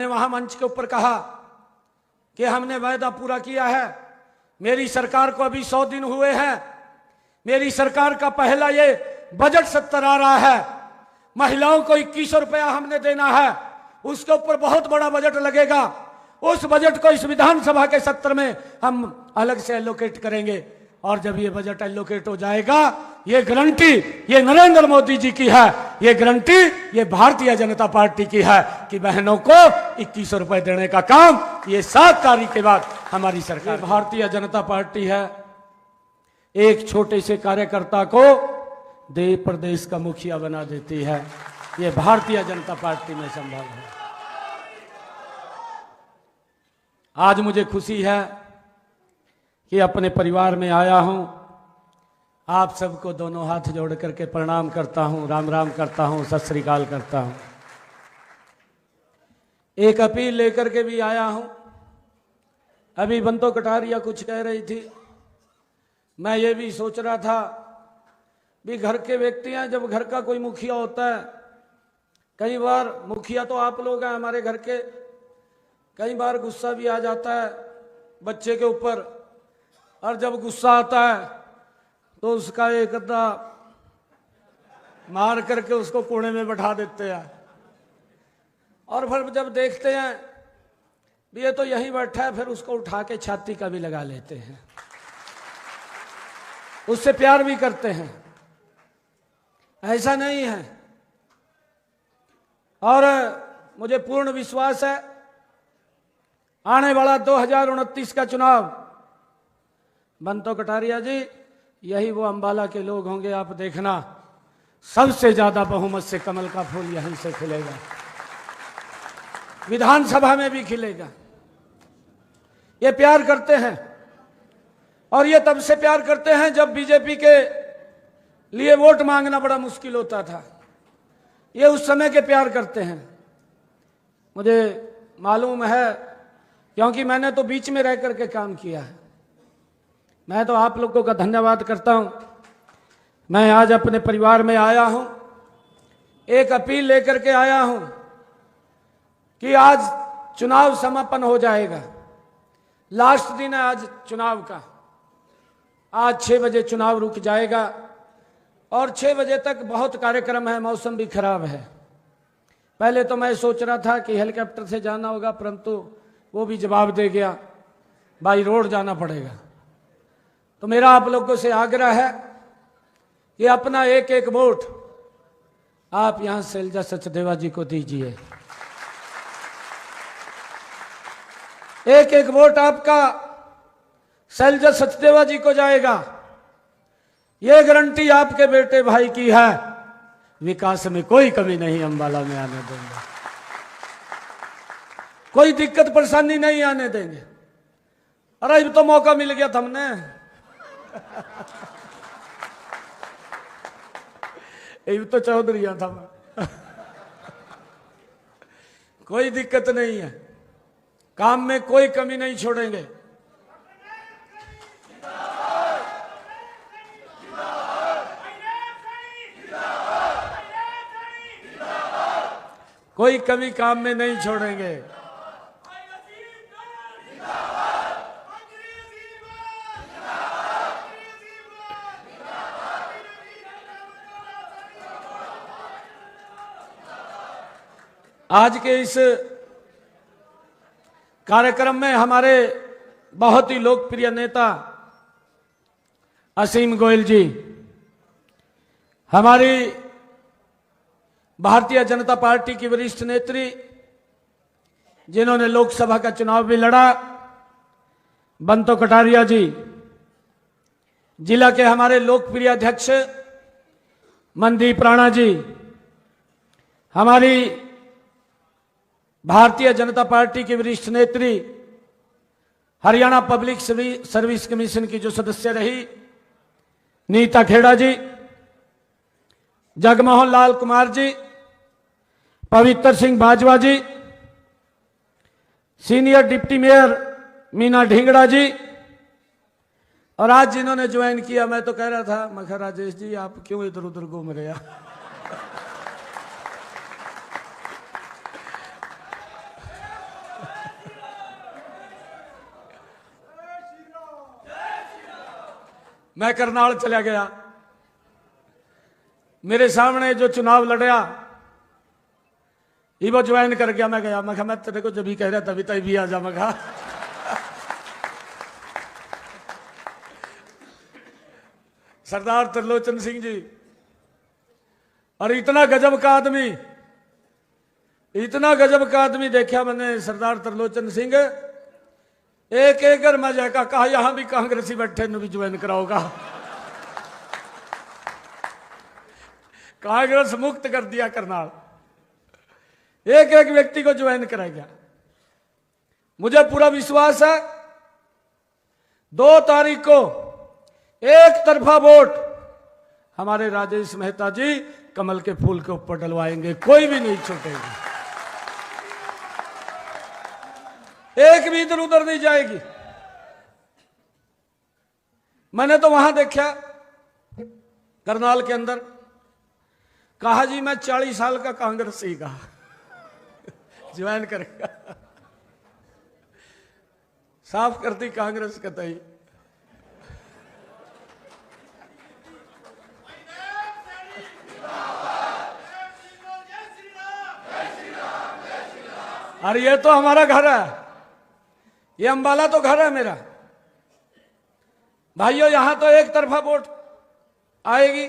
वहां मंच के ऊपर कहा कि हमने वायदा पूरा किया है। मेरी सरकार को अभी 100 दिन हुए हैं। मेरी सरकार का पहला ये बजट सत्र आ रहा है। महिलाओं को 2100 रुपया हमने देना है, उसके ऊपर बहुत बड़ा बजट लगेगा। उस बजट को इस विधानसभा के सत्र में हम अलग से एलोकेट करेंगे और जब ये बजट एलोकेट हो जाएगा, ये गारंटी ये नरेंद्र मोदी जी की है, ये गारंटी ये भारतीय जनता पार्टी की है कि बहनों को 2100 रुपए देने का काम ये 7 तारीख के बाद हमारी सरकार। भारतीय जनता पार्टी है, एक छोटे से कार्यकर्ता को देश प्रदेश का मुखिया बना देती है। ये भारतीय जनता पार्टी में संभव है। आज मुझे खुशी है कि अपने परिवार में आया हूं। आप सबको दोनों हाथ जोड़ करके प्रणाम करता हूं, राम राम करता हूं, सत श्री अकाल करता हूं। एक अपील लेकर के भी आया हूं। अभी बंतो कटारिया कुछ कह रही थी, मैं ये भी सोच रहा था भी घर के व्यक्ति हैं, जब घर का कोई मुखिया होता है, कई बार मुखिया तो आप लोग हैं हमारे घर के, कई बार गुस्सा भी आ जाता है बच्चे के ऊपर, और जब गुस्सा आता है तो उसका एक अद्धा मार करके उसको कोने में बैठा देते हैं, और फिर जब देखते हैं भी ये तो यहीं बैठा है, फिर उसको उठा के छाती का भी लगा लेते हैं, उससे प्यार भी करते हैं। ऐसा नहीं है। और मुझे पूर्ण विश्वास है आने वाला 2029 का चुनाव, बंतो कटारिया जी, यही वो अंबाला के लोग होंगे। आप देखना, सबसे ज्यादा बहुमत से कमल का फूल यहीं से खिलेगा, विधानसभा में भी खिलेगा। ये प्यार करते हैं, और ये तब से प्यार करते हैं जब बीजेपी के लिए वोट मांगना बड़ा मुश्किल होता था। ये उस समय के प्यार करते हैं। मुझे मालूम है, क्योंकि मैंने तो बीच में रह करके काम किया है। मैं तो आप लोगों का धन्यवाद करता हूं। मैं आज अपने परिवार में आया हूं, एक अपील लेकर के आया हूं कि आज चुनाव समापन हो जाएगा। लास्ट दिन है आज चुनाव का। आज 6 बजे चुनाव रुक जाएगा और 6 बजे तक बहुत कार्यक्रम है। मौसम भी खराब है। पहले तो मैं सोच रहा था कि हेलीकॉप्टर से जाना होगा, परंतु वो भी जवाब दे गया, बाई रोड जाना पड़ेगा। तो मेरा आप लोगों से आग्रह है कि अपना एक एक वोट आप यहां शैलजा सचदेवा जी को दीजिए। एक एक वोट आपका शैलजा सचदेवा जी को जाएगा। ये गारंटी आपके बेटे भाई की है। विकास में कोई कमी नहीं अंबाला में आने देंगे, कोई दिक्कत परेशानी नहीं आने देंगे। अरे अब तो मौका मिल गया था हमने। ये तो चौधरी था मैं। कोई दिक्कत नहीं है, काम में कोई कमी नहीं छोड़ेंगे। कोई कमी काम में नहीं छोड़ेंगे। आज के इस कार्यक्रम में हमारे बहुत ही लोकप्रिय नेता असीम गोयल जी, हमारी भारतीय जनता पार्टी की वरिष्ठ नेत्री, जिन्होंने लोकसभा का चुनाव भी लड़ा, बंतो कटारिया जी, जिला के हमारे लोकप्रिय अध्यक्ष मनदीप राणा जी, हमारी भारतीय जनता पार्टी की वरिष्ठ नेत्री, हरियाणा पब्लिक सर्विस कमीशन की जो सदस्य रही नीता खेड़ा जी, जगमोहन लाल Kumar ji, Pavitra Singh Bajwa ji, senior deputy mayor Meena Dhingra ji, और आज जिन्होंने ज्वाइन किया, मैं तो कह रहा था मखर राजेश जी आप क्यों इधर उधर घूम रहे हैं। मैं करनाल चला गया, मेरे सामने जो चुनाव लड़या ये वो ज्वाइन कर गया। मैं गया, मैं तेरे को जब भी कह रहा तभी तभी भी आ जा। मैं कहा सरदार त्रिलोचन सिंह जी, और इतना गजब का आदमी, इतना गजब का आदमी देखा मैंने सरदार त्रिलोचन सिंह। एक एक मैं जाकर कहा यहां भी कांग्रेसी बैठे भी ज्वाइन कराओगा। कांग्रेस मुक्त कर दिया करनाल, एक एक व्यक्ति को ज्वाइन कराया। मुझे पूरा विश्वास है 2 तारीख को एक तरफा वोट हमारे राजेश मेहता जी कमल के फूल के ऊपर डलवाएंगे, कोई भी नहीं छूटेगा, एक भी इधर उधर नहीं जाएगी। मैंने तो वहां देखा करनाल के अंदर, कहा जी मैं 40 साल का कांग्रेसी का ज्वाइन करेगा। साफ करती कांग्रेस कतई। अरे ये तो हमारा घर है, ये अंबाला तो घर है मेरा। भाइयों यहां तो एक तरफा वोट आएगी।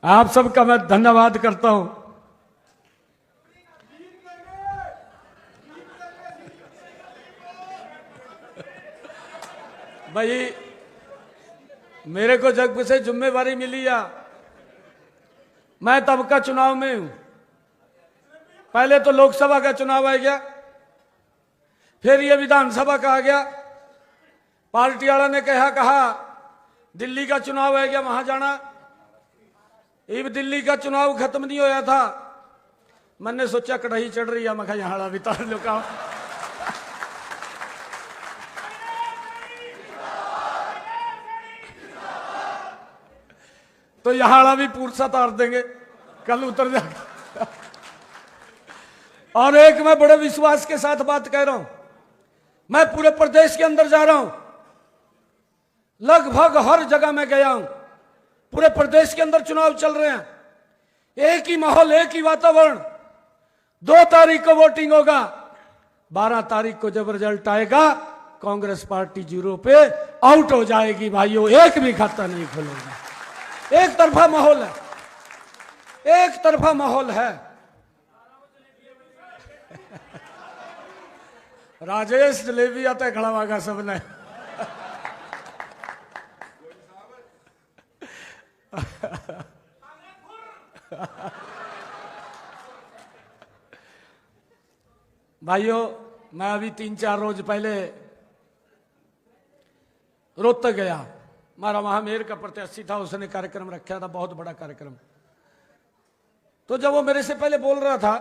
आप सबका मैं धन्यवाद करता हूं। भाई मेरे को जब से जिम्मेवारी मिली या मैं तब का चुनाव में हूं। पहले तो लोकसभा का चुनाव आ गया, फिर ये विधानसभा का आ गया। पार्टी वाला ने कहा दिल्ली का चुनाव आ गया, वहां जाना। ये दिल्ली का चुनाव खत्म नहीं होया था, मैंने सोचा कढ़ाई चढ़ रही है, मैं यहाँ बितार लो का। तो यहाँ भी पूर्सा तार देंगे, कल उतर जाएगा। और एक मैं बड़े विश्वास के साथ बात कह रहा हूं, मैं पूरे प्रदेश के अंदर जा रहा हूं, लगभग हर जगह मैं गया हूं। पूरे प्रदेश के अंदर चुनाव चल रहे हैं, एक ही माहौल, एक ही वातावरण। 2 तारीख को वोटिंग होगा, 12 तारीख को जब रिजल्ट आएगा कांग्रेस पार्टी 0 पे आउट हो जाएगी। भाइयों एक भी खाता नहीं खुलेगा, एक तरफा माहौल है, एक तरफा माहौल है। राजेश जलेबी आता खड़ा होगा सबने। भाइयों मैं अभी 3-4 रोज पहले रोहतक गया, हमारा वहां मेयर का प्रत्याशी था, उसने कार्यक्रम रखा था, बहुत बड़ा कार्यक्रम। तो जब वो मेरे से पहले बोल रहा था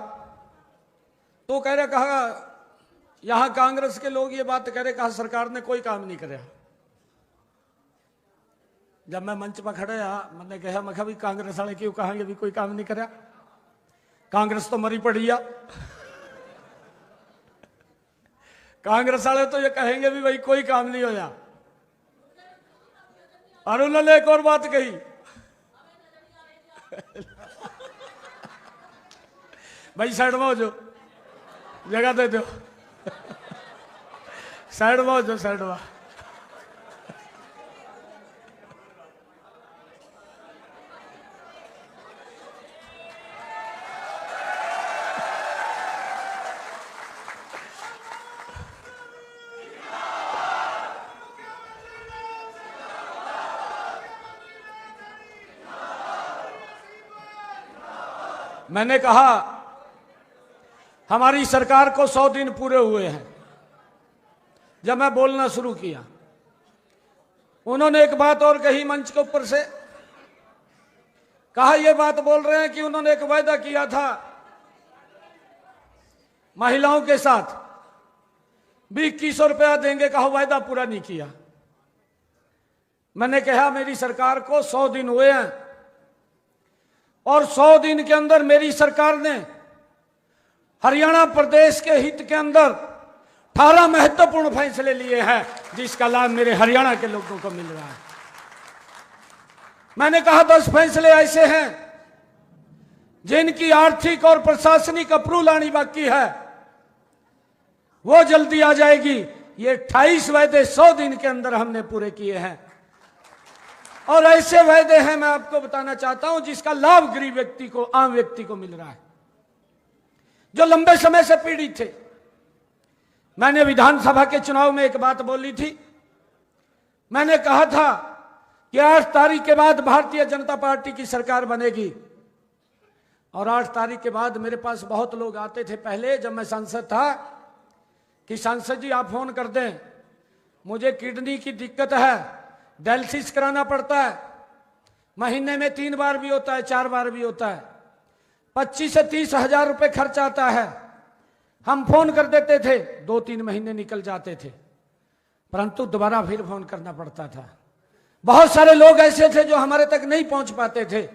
तो कहा यहां कांग्रेस के लोग ये बात कह रहे, कहा सरकार ने कोई काम नहीं कराया। जब मैं मंच पर खड़े मैंने कहा मैं भी कांग्रेस वाले क्यों कहेंगे भी कोई काम नहीं कराया, कांग्रेस तो मरी पड़ी है। कांग्रेस वाले तो ये कहेंगे भी भाई कोई काम नहीं होया। और उन्होंने एक और बात कही, भाई साइड में हो जो, जगह दे दो, साइड में हो जो, साइड में। मैंने कहा हमारी सरकार को 100 दिन पूरे हुए हैं। जब मैं बोलना शुरू किया उन्होंने एक बात और कही मंच के ऊपर से, कहा ये बात बोल रहे हैं कि उन्होंने एक वायदा किया था महिलाओं के साथ भी 2100 रुपया देंगे, कहा वायदा पूरा नहीं किया। मैंने कहा मेरी सरकार को 100 दिन हुए हैं और 100 दिन के अंदर मेरी सरकार ने हरियाणा प्रदेश के हित के अंदर 18 महत्वपूर्ण फैसले लिए हैं जिसका लाभ मेरे हरियाणा के लोगों को मिल रहा है। मैंने कहा 10 फैसले ऐसे हैं जिनकी आर्थिक और प्रशासनिक अप्रूवल आनी बाकी है, वो जल्दी आ जाएगी। ये 28 वायदे 100 दिन के अंदर हमने पूरे किए हैं और ऐसे वायदे हैं मैं आपको बताना चाहता हूं जिसका लाभ गरीब व्यक्ति को, आम व्यक्ति को मिल रहा है जो लंबे समय से पीड़ित थे। मैंने विधानसभा के चुनाव में एक बात बोली थी। मैंने कहा था कि 8 तारीख के बाद भारतीय जनता पार्टी की सरकार बनेगी और 8 तारीख के बाद मेरे पास बहुत लोग आते थे पहले जब मैं सांसद था कि सांसद जी आप फोन कर दें, मुझे किडनी की दिक्कत है, डायलिसिस कराना पड़ता है, महीने में 3 बार भी होता है, 4 बार भी होता है, 25 से 30 हजार रुपए खर्च आता है। हम फोन कर देते थे, 2-3 महीने निकल जाते थे, परंतु दोबारा फिर फोन करना पड़ता था। बहुत सारे लोग ऐसे थे जो हमारे तक नहीं पहुंच पाते थे।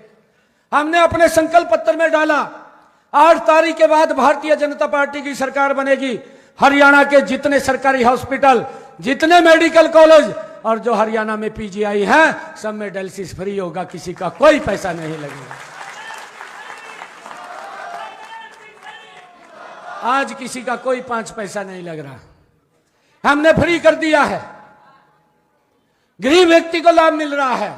हमने अपने संकल्प पत्र में डाला 8 तारीख के बाद भारतीय जनता पार्टी की सरकार बनेगी। हरियाणा के जितने सरकारी हॉस्पिटल, जितने मेडिकल कॉलेज और जो हरियाणा में पीजीआई हैं, सब में डायलिसिस फ्री होगा, किसी का कोई पैसा नहीं लगेगा। आज किसी का कोई 5 पैसा नहीं लग रहा, हमने फ्री कर दिया है। गरीब व्यक्ति को लाभ मिल रहा है।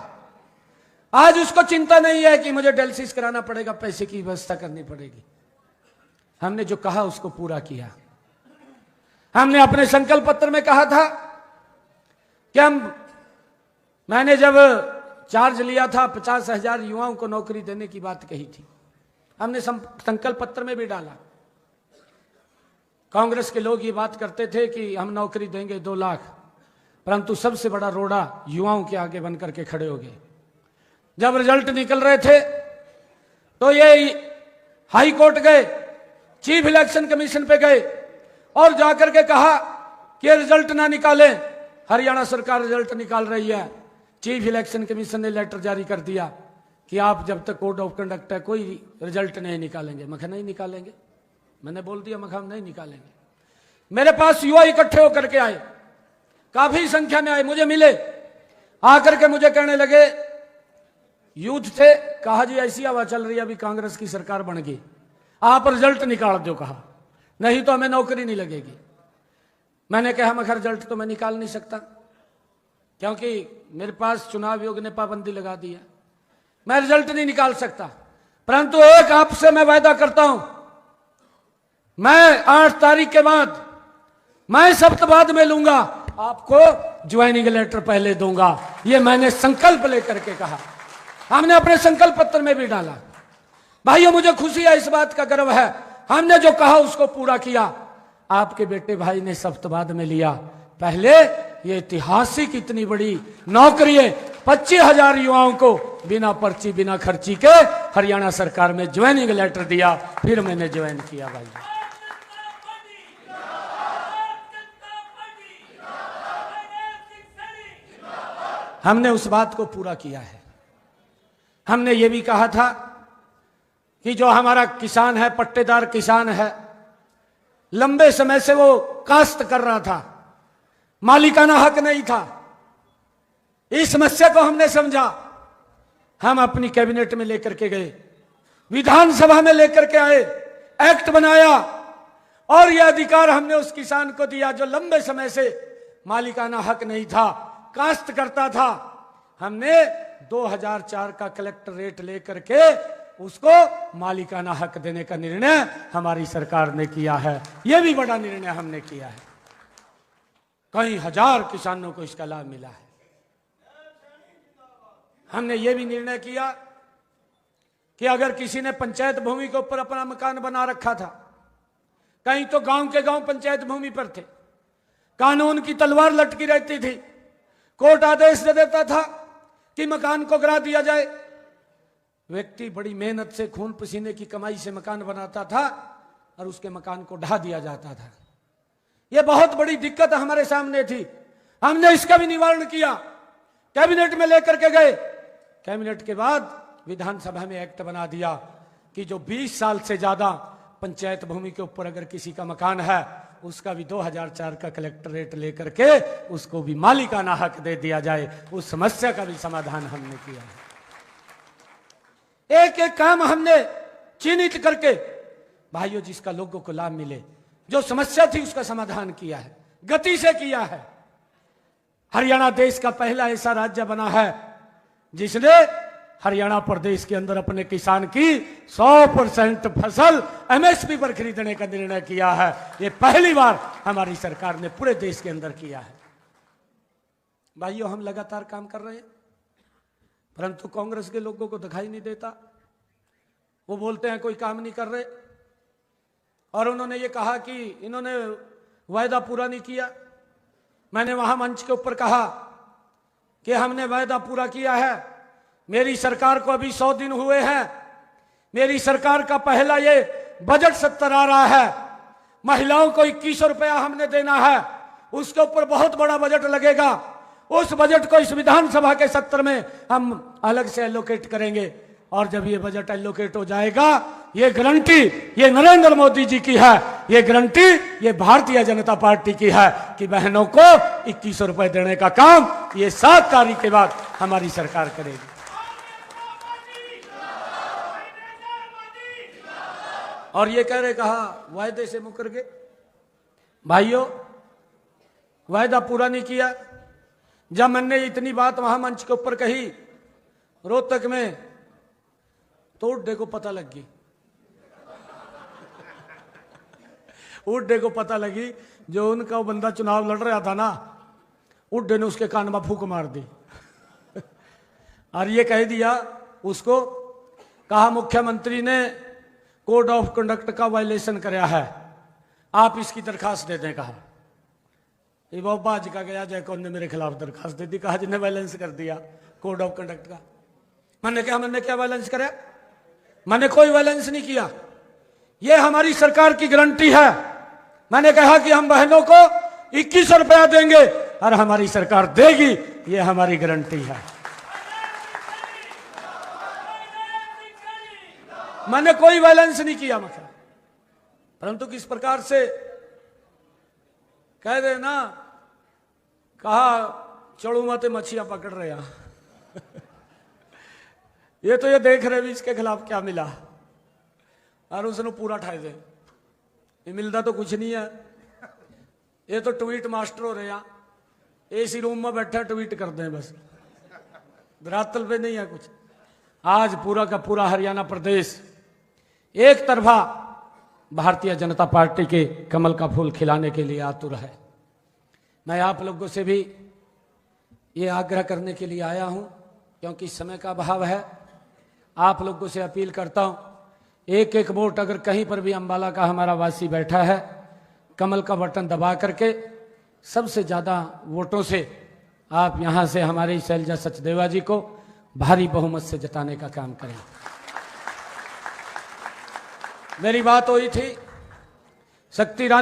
आज उसको चिंता नहीं है कि मुझे डायलिसिस कराना पड़ेगा, पैसे की व्यवस्था करनी पड़ेगी। हमने जो कहा उसको पूरा किया। हमने अपने संकल्प पत्र में कहा था कि मैंने जब चार्ज लिया था 50,000 युवाओं को नौकरी देने की बात कही थी, हमने संकल्प पत्र में भी डाला। कांग्रेस के लोग ये बात करते थे कि हम नौकरी देंगे 2 लाख, परंतु सबसे बड़ा रोड़ा युवाओं के आगे बन करके खड़े हो गए। जब रिजल्ट निकल रहे थे तो ये हाई कोर्ट गए, चीफ इलेक्शन कमीशन पे गए और जाकर के कहा कि रिजल्ट ना निकालें, हरियाणा सरकार रिजल्ट निकाल रही है। चीफ इलेक्शन कमीशन ने लेटर जारी कर दिया कि आप जब तक कोड ऑफ कंडक्ट है कोई रिजल्ट नहीं निकालेंगे। मैं नहीं निकालेंगे, मैंने बोल दिया मैं हम नहीं निकालेंगे। मेरे पास युवा इकट्ठे होकर के आए, काफी संख्या में आए, मुझे मिले, आकर के मुझे कहने लगे, यूथ थे, कहा जी ऐसी हवा चल रही है अभी कांग्रेस की सरकार बन गई, आप रिजल्ट निकाल दो, कहा नहीं तो हमें नौकरी नहीं लगेगी। मैंने कहा मैं रिजल्ट तो मैं निकाल नहीं सकता क्योंकि मेरे पास चुनाव आयोग ने पाबंदी लगा दी है, मैं रिजल्ट नहीं निकाल सकता। परंतु एक आपसे मैं वायदा करता हूं, मैं 8 तारीख के बाद मैं सप्ताह बाद में लूंगा, आपको ज्वाइनिंग लेटर पहले दूंगा। ये मैंने संकल्प लेकर के कहा, हमने अपने संकल्प पत्र में भी डाला। भाइयों मुझे खुशी है, इस बात का गर्व है, हमने जो कहा उसको पूरा किया। आपके बेटे भाई ने सप्ताह बाद में लिया। पहले ये ऐतिहासिक इतनी बड़ी नौकरी है, 25,000 युवाओं को बिना पर्ची बिना खर्ची के हरियाणा सरकार में ज्वाइनिंग लेटर दिया, फिर मैंने ज्वाइन किया। भाई हमने उस बात को पूरा किया है। हमने ये भी कहा था कि जो हमारा किसान है, पट्टेदार किसान है, लंबे समय से वो काश्त कर रहा था, मालिकाना हक नहीं था, इस समस्या को हमने समझा। हम अपनी कैबिनेट में लेकर के गए, विधानसभा में लेकर के आए, एक्ट बनाया और यह अधिकार हमने उस किसान को दिया जो लंबे समय से मालिकाना हक नहीं था, काश्त करता था। हमने 2004 का कलेक्टर रेट लेकर के उसको मालिकाना हक देने का निर्णय हमारी सरकार ने किया है। यह भी बड़ा निर्णय हमने किया है, कई हजार किसानों को इसका लाभ मिला है। हमने ये भी निर्णय किया कि अगर किसी ने पंचायत भूमि के ऊपर अपना मकान बना रखा था, कहीं तो गांव के गांव पंचायत भूमि पर थे, कानून की तलवार लटकी रहती थी, कोर्ट आदेश दे देता था कि मकान को गिरा दिया जाए। व्यक्ति बड़ी मेहनत से खून पसीने की कमाई से मकान बनाता था और उसके मकान को ढा दिया जाता था। यह बहुत बड़ी दिक्कत हमारे सामने थी। हमने इसका भी निवारण किया कैबिनेट में लेकर के गए। कैबिनेट के बाद विधानसभा में एक्ट बना दिया कि जो 20 साल से ज्यादा पंचायत भूमि के ऊपर अगर किसी का मकान है, उसका भी 2004 का कलेक्टरेट लेकर के उसको भी मालिकाना हक दे दिया जाए। उस समस्या का भी समाधान हमने किया है। एक एक काम हमने चिन्हित करके भाइयों जिसका लोगों को लाभ मिले, जो समस्या थी उसका समाधान किया है, गति से किया है। हरियाणा देश का पहला ऐसा राज्य बना है जिसने हरियाणा प्रदेश के अंदर अपने किसान की 100% फसल एमएसपी पर खरीदने का निर्णय किया है। ये पहली बार हमारी सरकार ने पूरे देश के अंदर किया है। भाइयों हम लगातार काम कर रहे हैं, परंतु कांग्रेस के लोगों को दिखाई नहीं देता। वो बोलते हैं कोई काम नहीं कर रहे, और उन्होंने ये कहा कि इन्होंने वायदा पूरा नहीं किया। मैंने वहां मंच के ऊपर कहा कि हमने वायदा पूरा किया है। मेरी सरकार को अभी 100 दिन हुए हैं। मेरी सरकार का पहला ये बजट सत्र आ रहा है। महिलाओं को 2100 रुपया हमने देना है, उसके ऊपर बहुत बड़ा बजट लगेगा। उस बजट को इस विधानसभा के सत्र में हम अलग से एलोकेट करेंगे, और जब ये बजट एलोकेट हो जाएगा, ये गारंटी ये नरेंद्र मोदी जी की है, ये गारंटी ये भारतीय जनता पार्टी की है कि बहनों को 2100 रुपए देने का काम ये 7 तारीख के बाद हमारी सरकार करेगी। और ये कह रहे कहा वायदे से मुकर गए। भाइयों वायदा पूरा नहीं किया। जब मैंने इतनी बात वहां मंच के ऊपर कही रोहतक में, तो उड्डे को पता लग गई। उड्डे को पता लगी, जो उनका वो बंदा चुनाव लड़ रहा था ना, उड्डे ने उसके कान में फूंक मार दी और ये कह दिया उसको, कहा मुख्यमंत्री ने कोड ऑफ कंडक्ट का वायलेशन कराया है, आप इसकी दरखास्त दे दें। कहा ये बाज का गया जयकौर ने मेरे खिलाफ दरखास्त दे दी, कहा जिन्हें वायलेंस कर दिया कोड ऑफ कंडक्ट का। मैंने क्या वायलेंस कराया? मैंने कोई वायलेंस नहीं किया। ये हमारी सरकार की गारंटी है। मैंने कहा कि हम बहनों को 2100 रुपया देंगे और हमारी सरकार देगी, ये हमारी गारंटी है। मैंने कोई वायलेंस नहीं किया मतलब, परंतु किस प्रकार से कह दे ना, कहा चढ़ू मत मछियां पकड़ रहे हैं ये तो ये देख रहे भी इसके खिलाफ क्या मिला, और उसने पूरा ठाए दे। ये मिलता तो कुछ नहीं है। ये तो ट्वीट मास्टर हो रहे हैं, एसी रूम में बैठे ट्वीट कर दें बस, धरातल पे नहीं है कुछ। आज पूरा का पूरा हरियाणा प्रदेश एक तरफा भारतीय जनता पार्टी के कमल का फूल खिलाने के लिए आतुर है। मैं आप लोगों से भी ये आग्रह करने के लिए आया हूं, क्योंकि समय का अभाव है। आप लोगों से अपील करता हूं, एक एक वोट अगर कहीं पर भी अंबाला का हमारा वासी बैठा है, कमल का बटन दबा करके सबसे ज्यादा वोटों से आप यहां से हमारी शैलजा सचदेवा जी को भारी बहुमत से जिताने का काम करें। मेरी बात हुई थी शक्ति रानी